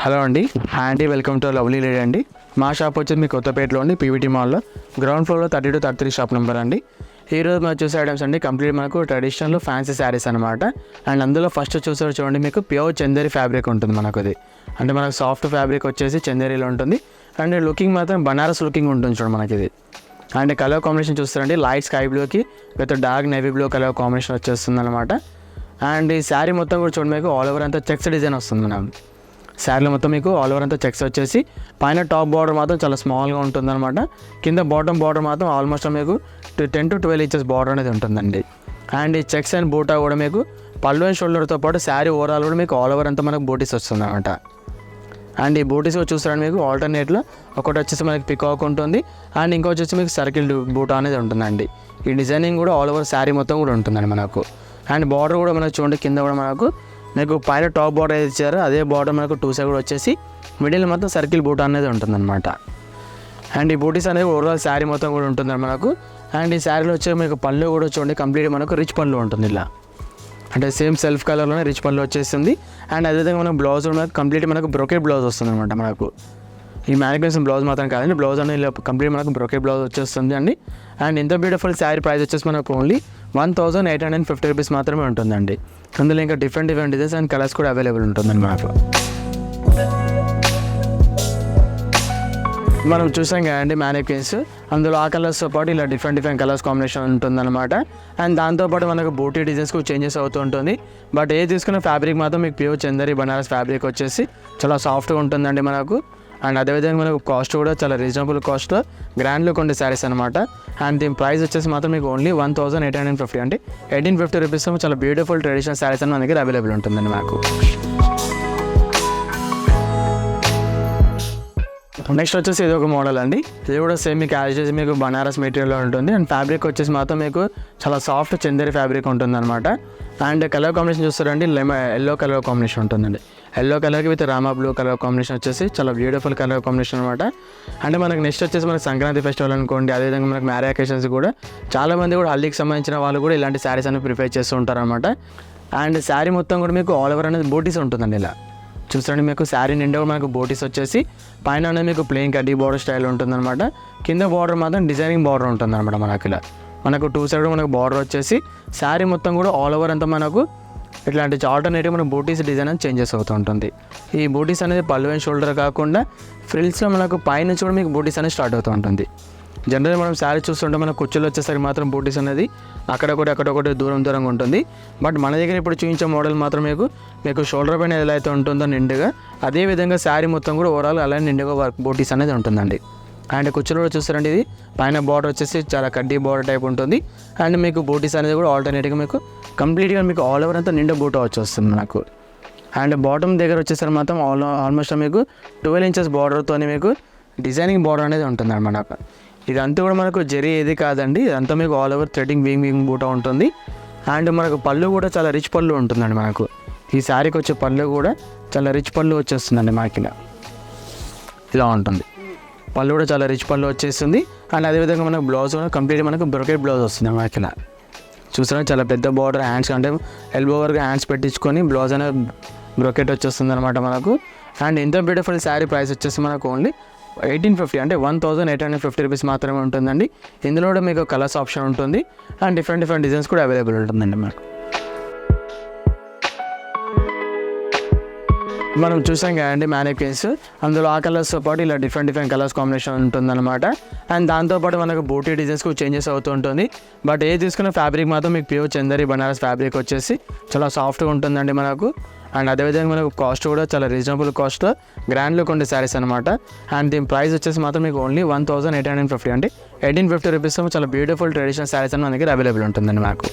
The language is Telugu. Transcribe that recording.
హలో అండి, హాయ్ అండి, వెల్కమ్ టు లవ్లీ లేడీ అండి. మా షాప్ వచ్చేసి మీ కొత్తపేటలో అండి, పీవీటీ మాల్లో గ్రౌండ్ ఫ్లోర్లో 32-33 షాప్ నెంబర్ అండి. ఈరోజు మనం చూసే ఐటమ్స్ అండి కంప్లీట్ మనకు ట్రెడిషనల్ ఫ్యాన్సీ శారీస్ అనమాట. అండ్ అందులో ఫస్ట్ చూడండి మీకు ప్యూర్ చందేరి ఫ్యాబ్రిక్ ఉంటుంది మనకు. అది అంటే మనకు సాఫ్ట్ ఫ్యాబ్రిక్ వచ్చేసి చందేరిలో ఉంటుంది. అండ్ లుకింగ్ మాత్రం బనారస్ లుకింగ్ ఉంటుంది చూడండి మనకి ఇది. అండ్ కలర్ కాంబినేషన్ చూస్తారండి, లైట్ స్కై బ్లూకి with dark navy blue colour combination వచ్చేస్తుంది అనమాట. అండ్ ఈ శారీ మొత్తం కూడా చూడండి మీకు ఆల్ ఓవర్ అంతా చెక్స్ డిజైన్ వస్తుంది మనం. శారీలో మొత్తం మీకు ఆల్ ఓవర్ అంతా చెక్స్ వచ్చేసి పైన టాప్ బార్డర్ మాత్రం చాలా స్మాల్గా ఉంటుందన్నమాట. కింద బాటమ్ బార్డర్ మాత్రం ఆల్మోస్ట్ మీకు 10 to 12 ఇంచెస్ బార్డర్ అనేది ఉంటుందండి. అండ్ ఈ చెక్స్ అండ్ బూటా కూడా మీకు పళ్ళు అండ్ షోల్డర్తో పాటు శారీ ఓవరాల్ కూడా మీకు ఆల్ ఓవర్ అంతా మనకు బూటీస్ వస్తుంది అనమాట. అండ్ ఈ బూటీస్ చూస్తారని మీకు ఆల్టర్నేట్లో ఒకటి వచ్చేసి మనకి పికాక్ ఉంటుంది. అండ్ ఇంకో వచ్చేసి మీకు సర్కిల్ బూటా అనేది ఉంటుందండి. ఈ డిజైనింగ్ కూడా ఆల్ ఓవర్ శారీ మొత్తం కూడా ఉంటుందండి మనకు. అండ్ బార్డర్ కూడా మనకు చూడండి, కింద కూడా మనకు మీకు పైన టాప్ బార్డర్ ఏది ఇచ్చారో అదే బార్డర్ మనకు 2 సైడ్ కూడా వచ్చేసి మిడిల్ మొత్తం సర్కిల్ బూటా అనేది ఉంటుందన్నమాట. అండ్ ఈ బూటీస్ అనేది ఓవరాల్ శారీ మొత్తం కూడా ఉంటుంది మనకు. అండ్ ఈ శారీలో వచ్చే మీకు పళ్ళు కూడా చూడండి కంప్లీట్ మనకు రిచ్ పళ్ళు ఉంటుంది ఇలా. అంటే సేమ్ సెల్ఫ్ కలర్లోనే రిచ్ పళ్ళు వచ్చేస్తుంది. అండ్ అదేవిధంగా మనకు బ్లౌజ్ కూడా కంప్లీట్ మనకు బ్రొకెట్ బ్లౌజ్ వస్తుంది అనమాట మనకు. ఈ మ్యానిక్యులేషన్ బ్లౌజ్ మాత్రం కాదండి, బ్లౌజ్ అనేది ఇలా కంప్లీట్ మనకు బ్రొకెట్ బ్లౌజ్ వచ్చేస్తుంది అండి. అండ్ ఇంత బ్యూటిఫుల్ శారీ ప్రైస్ వచ్చేసి మనకు ఓన్లీ 1850 రూపీస్ మాత్రమే ఉంటుందండి. అందులో ఇంకా డిఫరెంట్ డిజైన్స్ అండ్ కలర్స్ కూడా అవైలబుల్ ఉంటుందండి మనకు. మనం చూసాం కదండి మ్యానిక్యూన్స్, అందులో ఆ కలర్స్తో పాటు ఇలా డిఫరెంట్ కలర్స్ కాంబినేషన్ ఉంటుందన్నమాట. అండ్ దాంతోపాటు మనకు బూటీ డిజైన్స్ కూడా చేంజెస్ అవుతూ ఉంటుంది. బట్ ఏ తీసుకున్న ఫ్యాబ్రిక్ మాత్రం మీకు ప్యూర్ చందేరి బనారస్ ఫ్యాబ్రిక్ వచ్చేసి చాలా సాఫ్ట్గా ఉంటుందండి మనకు. అండ్ అదేవిధంగా మనకు కాస్ట్ కూడా చాలా రీజనబుల్ కాస్ట్లో గ్రాండ్ లుక్ ఉండే శారీస్ అనమాట. అండ్ దీని ప్రైస్ వచ్చేసి మాత్రం మీకు ఓన్లీ 1850 అంటే 1850 రూపీస్ చాలా బ్యూటిఫుల్ ట్రెడిషనల్ శారీస్ అని మన దగ్గర అవైలబుల్ ఉంటుందండి మాకు. నెక్స్ట్ వచ్చేసి ఇది ఒక మోడల్ అండి. ఇది కూడా సేమ్ మీకు యాజ్ చేసి మీకు బనారస్ మెటీరియల్లో ఉంటుంది. అండ్ ఫ్యాబ్రిక్ వచ్చేసి మాత్రం మీకు చాలా సాఫ్ట్ చందేరి ఫ్యాబ్రిక్ ఉంటుంది అనమాట. అండ్ కలర్ కాంబినేషన్ చూస్తారండి, ఎల్లో కలర్ కాంబినేషన్ ఉంటుందండి. ఎల్లో కలర్కి with Rama blue colour combination వచ్చేసి చాలా బ్యూటిఫుల్ కలర్ కాంబినేషన్ అనమాట. అంటే మనకు నెక్స్ట్ వచ్చేసి మనకు సంక్రాంతి ఫెస్టివల్ అనుకోండి, అదేవిధంగా మనకు మ్యారేజ్ అకేషన్స్ కూడా చాలామంది కూడా హల్దీకి సంబంధించిన వాళ్ళు కూడా ఇలాంటి శారీస్ అనేవి ప్రిఫర్ చేస్తూ ఉంటారు అనమాట. అండ్ శారీ మొత్తం కూడా మీకు ఆల్ ఓవర్ అనేది బూటీస్ ఉంటుందండి ఇలా. చూడండి మీకు శారీ నిండా మనకు బోటీస్ వచ్చేసి పైన అనేది మీకు ప్లెయిన్ కడ్డీ బార్డర్ స్టైల్ ఉంటుందన్నమాట. కింద బార్డర్ మాత్రం డిజైనింగ్ బార్డర్ ఉంటుందన్నమాట మనకి ఇలా. మనకు 2 సైడ్ మనకు బార్డర్ వచ్చేసి శారీ మొత్తం కూడా ఆల్ ఓవర్ అంతా మనకు ఇట్లాంటి ఆల్టర్నేటివ్ మన బూటీస్ డిజైన్ అని చేంజెస్ అవుతూ ఉంటుంది. ఈ బూటీస్ అనేది పళ్ళు అండ్ షోల్డర్ కాకుండా ఫ్రిల్స్లో మనకు పైనుంచి కూడా మీకు బూటీస్ అనేది స్టార్ట్ అవుతూ ఉంటుంది. జనరల్గా మనం శారీ చూస్తుంటే మన కుర్చీలో వచ్చేసరికి మాత్రం బూటీస్ అనేది అక్కడొకటి దూరంగా ఉంటుంది. బట్ మన దగ్గర ఇప్పుడు చూపించే మోడల్ మాత్రం మీకు షోల్డర్ పైన ఎలా అయితే ఉంటుందో నిండుగా, అదేవిధంగా శారీ మొత్తం కూడా ఓవరాల్ అలానే నిండుగా వర్క్ బూటీస్ అనేది ఉంటుందండి. అండ్ కుర్చీలో కూడా చూస్తారండి, ఇది పైన బార్డర్ వచ్చేసి చాలా కడ్డీ బార్డర్ టైప్ ఉంటుంది. అండ్ మీకు బూటీస్ అనేది కూడా ఆల్టర్నేటివ్గా మీకు కంప్లీట్గా మీకు ఆల్ ఓవర్ అంతా నిండా బూటా వచ్చేస్తుంది నాకు. అండ్ బాటమ్ దగ్గర వచ్చేసరికి మాత్రం ఆల్మోస్ట్ మీకు 12 ఇంచెస్ బార్డర్తో మీకు డిజైనింగ్ బార్డర్ అనేది ఉంటుంది అనమాట. ఇదంతా కూడా మనకు జరీ ఏది కాదండి, ఇదంతా మీకు ఆల్ ఓవర్ థ్రెడ్డింగ్ వీవింగ్ బూటా ఉంటుంది. అండ్ మనకు పళ్ళు కూడా చాలా రిచ్ పళ్ళు ఉంటుందండి మనకు. ఈ శారీకి వచ్చే పళ్ళు కూడా చాలా రిచ్ పళ్ళు వచ్చేస్తుందండి మాకు ఇలా ఉంటుంది. పళ్ళు కూడా చాలా రిచ్ పళ్ళు వచ్చేస్తుంది. అండ్ అదేవిధంగా మనకు బ్లౌజ్ కూడా కంప్లీట్ మనకు బ్రొకెట్ బ్లౌజ్ వస్తుంది మాకు ఇలా. చూసినా చాలా పెద్ద బార్డర్, హ్యాండ్స్ అంటే ఎల్బో వరకు హ్యాండ్స్ పెట్టించుకొని బ్లౌజ్ అనేది బ్రొకెట్ వచ్చేస్తుంది అనమాట మనకు. అండ్ ఇంత బ్యూటిఫుల్ శారీ ప్రైస్ వచ్చేసి మనకు ఓన్లీ 1850 అంటే 1850 రూపీస్ మాత్రమే ఉంటుందండి. ఇందులో కూడా మీకు కలర్స్ ఆప్షన్ ఉంటుంది. అండ్ డిఫరెంట్ డిజైన్స్ కూడా అవైలబుల్ ఉంటుందండి మనకు. మనం చూసాం కదండి మ్యానిక్యూన్స్, అందులో ఆ కలర్స్తో పాటు ఇలా డిఫరెంట్ కలర్స్ కాంబినేషన్ ఉంటుందన్నమాట. అండ్ దాంతోపాటు మనకు బూటీ డిజైన్స్ కూడా చేంజెస్ అవుతూ ఉంటుంది. బట్ ఏ తీసుకున్న ఫ్యాబ్రిక్ మాత్రం మీకు ప్యూర్ చందేరి బనారస్ ఫ్యాబ్రిక్ వచ్చేసి చాలా సాఫ్ట్గా ఉంటుందండి మనకు. అండ్ అదేవిధంగా మనకు కాస్ట్ కూడా చాలా రీజనబుల్ కాస్ట్లో గ్రాండ్ లుక్ ఉండే శారీస్ అనమాట. అండ్ దీని ప్రైస్ వచ్చేసి మాత్రం మీకు ఓన్లీ 1850 అంటే 1850 రూపీస్ చాలా బ్యూటిఫుల్ ట్రెడిషనల్ శారీస్ అని మన దగ్గర అవైలబుల్ ఉంటుందండి మాకు.